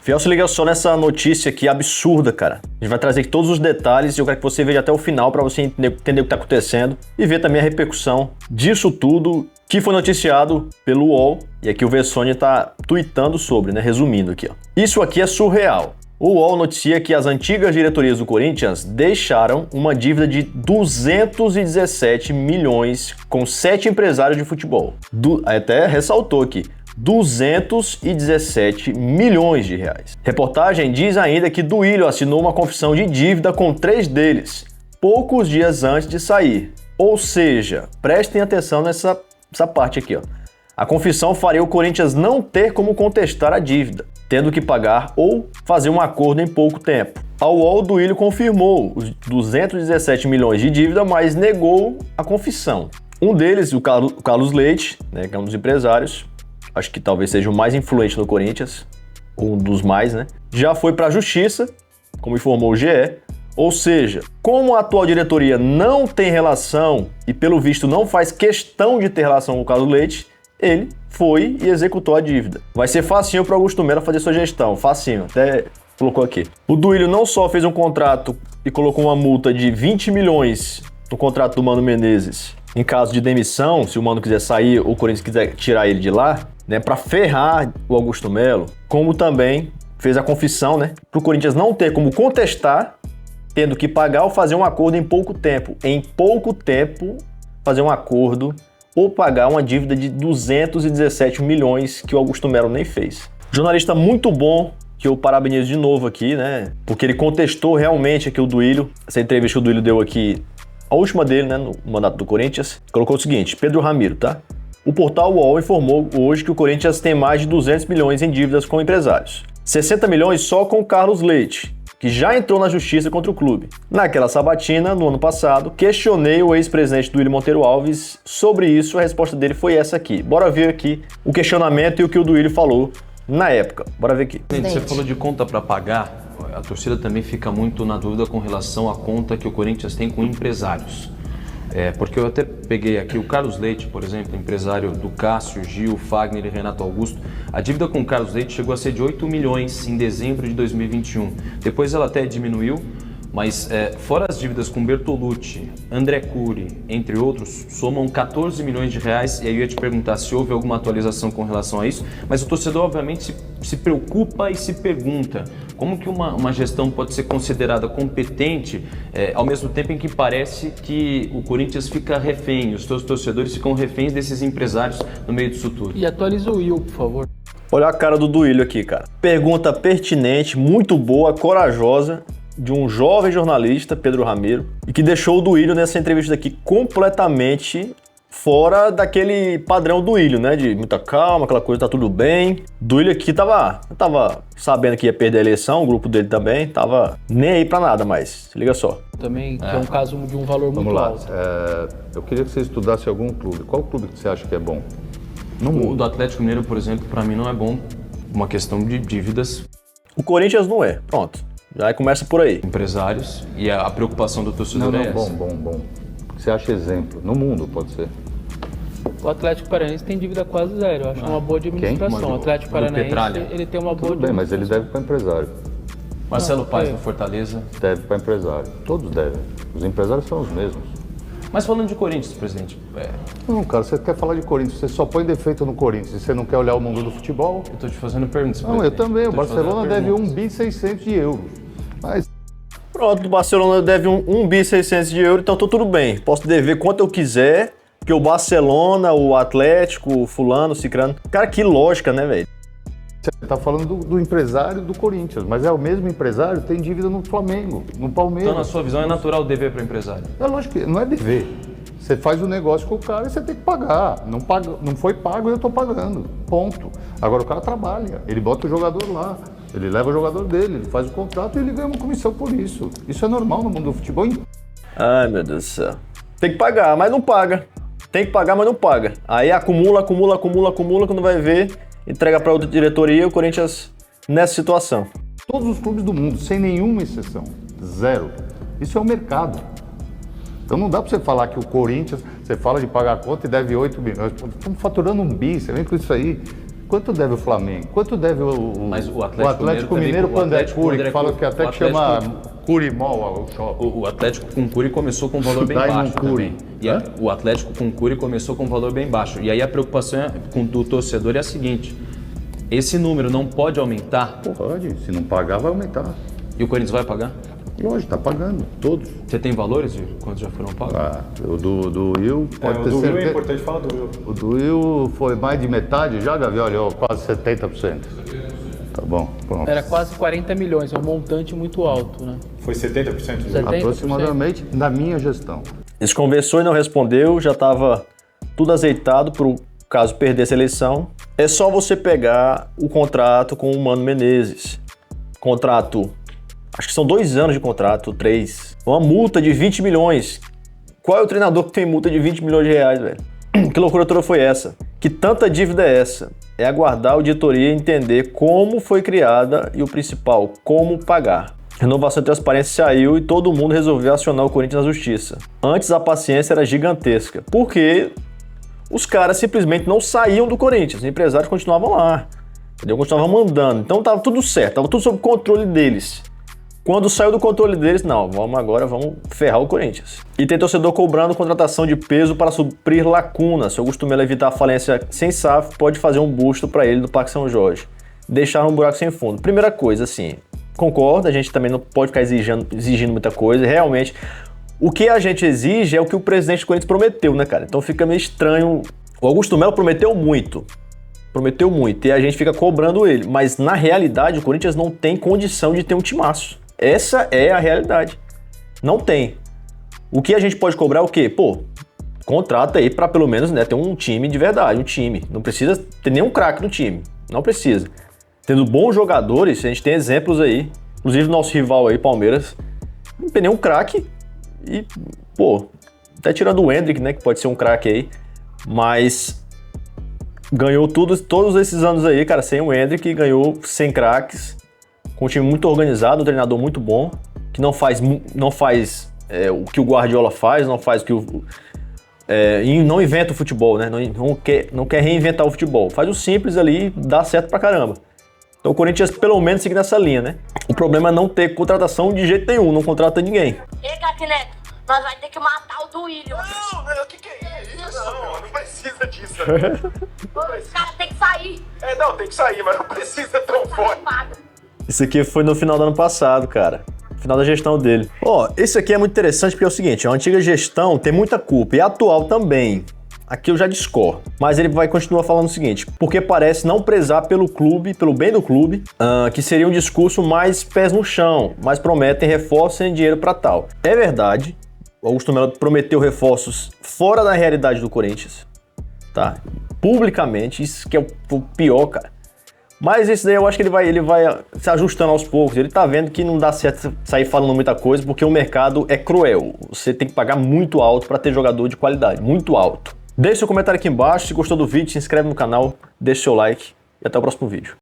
Fiel, se liga só nessa notícia aqui absurda, cara. A gente vai trazer aqui todos os detalhes e eu quero que você veja até o final para você entender o que tá acontecendo e ver também a repercussão disso tudo que foi noticiado pelo UOL. E aqui o Vessone tá tweetando sobre, né? Resumindo aqui, ó. Isso aqui é surreal. O UOL noticia que as antigas diretorias do Corinthians deixaram uma dívida de 217 milhões com 7 empresários de futebol. Até ressaltou aqui. 217 milhões de reais. Reportagem diz ainda que Duílio assinou uma confissão de dívida com 3 deles, poucos dias antes de sair. Ou seja, prestem atenção nessa parte aqui, ó. A confissão faria o Corinthians não ter como contestar a dívida, tendo que pagar ou fazer um acordo em pouco tempo. A UOL, Duílio confirmou os 217 milhões de dívida, mas negou a confissão. Um deles, o Carlos Leite, né, que é um dos empresários, acho que talvez seja o mais influente no Corinthians, ou um dos mais, né? Já foi para a justiça, como informou o GE. Ou seja, como a atual diretoria não tem relação e pelo visto não faz questão de ter relação com o Carlos Leite, ele foi e executou a dívida. Vai ser facinho para Augusto Melo fazer sua gestão, facinho, até colocou aqui. O Duílio não só fez um contrato e colocou uma multa de 20 milhões no contrato do Mano Menezes, em caso de demissão, se o Mano quiser sair ou o Corinthians quiser tirar ele de lá, né, para ferrar o Augusto Melo, como também fez a confissão, né, para o Corinthians não ter como contestar, tendo que pagar ou fazer um acordo em pouco tempo. Em pouco tempo, fazer um acordo ou pagar uma dívida de 217 milhões que o Augusto Melo nem fez. Jornalista muito bom, que eu parabenizo de novo aqui, né, porque ele contestou realmente aqui o Duílio, essa entrevista que o Duílio deu aqui, a última dele, né, no mandato do Corinthians, colocou o seguinte: Pedro Ramiro, tá? O portal UOL informou hoje que o Corinthians tem mais de 200 milhões em dívidas com empresários. 60 milhões só com Carlos Leite, que já entrou na justiça contra o clube. Naquela sabatina, no ano passado, questionei o ex-presidente Duílio Monteiro Alves sobre isso, a resposta dele foi essa aqui. Bora ver aqui o questionamento e o que o Duílio falou na época. Bora ver aqui. Você falou de conta para pagar, a torcida também fica muito na dúvida com relação à conta que o Corinthians tem com empresários. Porque eu até peguei aqui o Carlos Leite, por exemplo, empresário do Cássio, Gil, Fagner e Renato Augusto. A dívida com o Carlos Leite chegou a ser de 8 milhões em dezembro de 2021. Depois ela até diminuiu, mas fora as dívidas com Bertolucci, André Cury, entre outros, somam 14 milhões de reais. E aí eu ia te perguntar se houve alguma atualização com relação a isso, mas o torcedor obviamente se preocupa e se pergunta como que uma gestão pode ser considerada competente ao mesmo tempo em que parece que o Corinthians fica refém, os seus torcedores ficam reféns desses empresários no meio disso tudo. E atualiza o Will, por favor. Olha a cara do Duílio aqui, cara. Pergunta pertinente, muito boa, corajosa, de um jovem jornalista, Pedro Ramiro, e que deixou o Duílio nessa entrevista aqui completamente fora daquele padrão Duílio, né? De muita calma, aquela coisa, tá tudo bem. Duílio aqui tava sabendo que ia perder a eleição, o grupo dele também, tava nem aí pra nada mais. Se liga só. Também que é um caso de um valor muito alto. Vamos lá. Eu queria que você estudasse algum clube. Qual clube que você acha que é bom? O do Atlético Mineiro, por exemplo, pra mim não é bom. Uma questão de dívidas. O Corinthians não é. Pronto. Já começa por aí. Empresários e a preocupação do torcedor é essa. Bom. Você acha exemplo? No mundo, pode ser. O Atlético Paranaense tem dívida quase zero. Eu acho uma boa administração. Quem? O Atlético Paranaense, ele tem uma boa Tudo bem, mas ele deve para empresário. Marcelo Paes no Fortaleza. Deve para empresário. Todos devem. Os empresários são os mesmos. Mas falando de Corinthians, presidente... Não, cara, você quer falar de Corinthians, você só põe defeito no Corinthians e você não quer olhar o mundo do futebol? Eu tô te fazendo perguntas, Não, eu também. O Barcelona deve 1.600 bi de euros. Mas... Pronto, o Barcelona deve 1.600 bi de euros, então tô tudo bem. Posso dever quanto eu quiser, porque o Barcelona, o Atlético, o fulano, o cicrano... Cara, que lógica, né, velho? Você tá falando do empresário do Corinthians, mas é o mesmo empresário que tem dívida no Flamengo, no Palmeiras. Então, na sua visão, é natural dever para empresário? É lógico que não é dever. Você faz o negócio com o cara e você tem que pagar. Não foi pago e eu estou pagando. Ponto. Agora o cara trabalha, ele bota o jogador lá, ele leva o jogador dele, ele faz o contrato e ele ganha uma comissão por isso. Isso é normal no mundo do futebol. Ai, meu Deus do céu. Tem que pagar, mas não paga. Tem que pagar, mas não paga. Aí acumula, quando vai ver, entrega para outra diretoria e o Corinthians nessa situação. Todos os clubes do mundo, sem nenhuma exceção. Zero. Isso é o mercado. Então não dá para você falar que o Corinthians, você fala de pagar a conta e deve 8 milhões. Estamos faturando 1 bi, você vem com isso aí. Quanto deve o Flamengo? Quanto deve Mas o o Atlético Atlético Mineiro Mineiro quando é também- Curi, que fala que até o que chama Atlético- Curimol o shopping. O Atlético com Curi começou com um valor bem Diamond baixo Curi. também. O Atlético com Curi começou com um valor bem baixo. E aí a preocupação do torcedor é a seguinte: esse número não pode aumentar Pode, se não pagar vai aumentar. e o Corinthians vai pagar? Lógico, tá pagando, todos. Você tem valores de quantos já foram pagos? O do Will pode O ter do Will é certeza. importante falar do Will. O do Will foi mais de metade já, Gavi? Olha, ó, quase 70%. Tá bom, pronto. Era quase 40 milhões, é um montante muito alto, né? Foi 70% do 70%. Aproximadamente na minha gestão. Eles conversou e não respondeu, já estava tudo azeitado para o caso perdesse a eleição. É só você pegar o contrato com o Mano Menezes. Contrato, acho que são 2 anos de contrato, 3. Uma multa de 20 milhões. Qual é o treinador que tem multa de 20 milhões de reais, velho? Que loucura toda foi essa? Que tanta dívida é essa? É aguardar a auditoria e entender como foi criada e o principal, como pagar. Renovação e transparência saiu e todo mundo resolveu acionar o Corinthians na justiça. Antes a paciência era gigantesca, porque os caras simplesmente não saíam do Corinthians, os empresários continuavam lá, entendeu? Continuavam mandando, então tava tudo certo, tava tudo sob controle deles. Quando saiu do controle deles, não, vamos ferrar o Corinthians. E tem torcedor cobrando contratação de peso para suprir lacunas. Se Augusto Melo evitar a falência sem SAF, pode fazer um busto para ele no Parque São Jorge. Deixar um buraco sem fundo. Primeira coisa, assim, concordo, a gente também não pode ficar exigindo muita coisa. Realmente, o que a gente exige é o que o presidente do Corinthians prometeu, né, cara? Então fica meio estranho. O Augusto Melo prometeu muito, e a gente fica cobrando ele. Mas, na realidade, o Corinthians não tem condição de ter um timaço. Essa é a realidade. Não tem. O que a gente pode cobrar é o quê? Pô, contrata aí pra pelo menos, né, ter um time de verdade, um time. Não precisa ter nenhum craque no time. Não precisa. Tendo bons jogadores, a gente tem exemplos aí. Inclusive o nosso rival aí, Palmeiras, não tem nenhum craque. E, pô, até tirando o Endrick, né, que pode ser um craque aí. Mas ganhou todos esses anos aí, cara, sem o Endrick, ganhou sem craques. Com um time muito organizado, um treinador muito bom, que não faz o que o Guardiola faz, não faz o que e não inventa o futebol, né? Não quer reinventar o futebol. Faz o simples ali e dá certo pra caramba. Então o Corinthians pelo menos segue nessa linha, né? O problema é não ter contratação de jeito nenhum, não contrata ninguém. Ei, Craque Neto, nós vai ter que matar o Duílio. Não, o que é isso? Não precisa disso. Os caras têm que sair. Não, tem que sair, mas não precisa tão forte. Isso aqui foi no final do ano passado, cara. Final da gestão dele. Esse aqui é muito interessante porque é o seguinte, a antiga gestão tem muita culpa e a atual também. Aqui eu já discordo. Mas ele vai continuar falando o seguinte, porque parece não prezar pelo clube, pelo bem do clube, que seria um discurso mais pés no chão, mas prometem reforços sem dinheiro para tal. É verdade, o Augusto Melo prometeu reforços fora da realidade do Corinthians, tá? Publicamente, isso que é o pior, cara. Mas esse daí eu acho que ele vai se ajustando aos poucos. Ele tá vendo que não dá certo sair falando muita coisa, porque o mercado é cruel. Você tem que pagar muito alto para ter jogador de qualidade, muito alto. Deixe seu comentário aqui embaixo, se gostou do vídeo, se inscreve no canal, deixe seu like e até o próximo vídeo.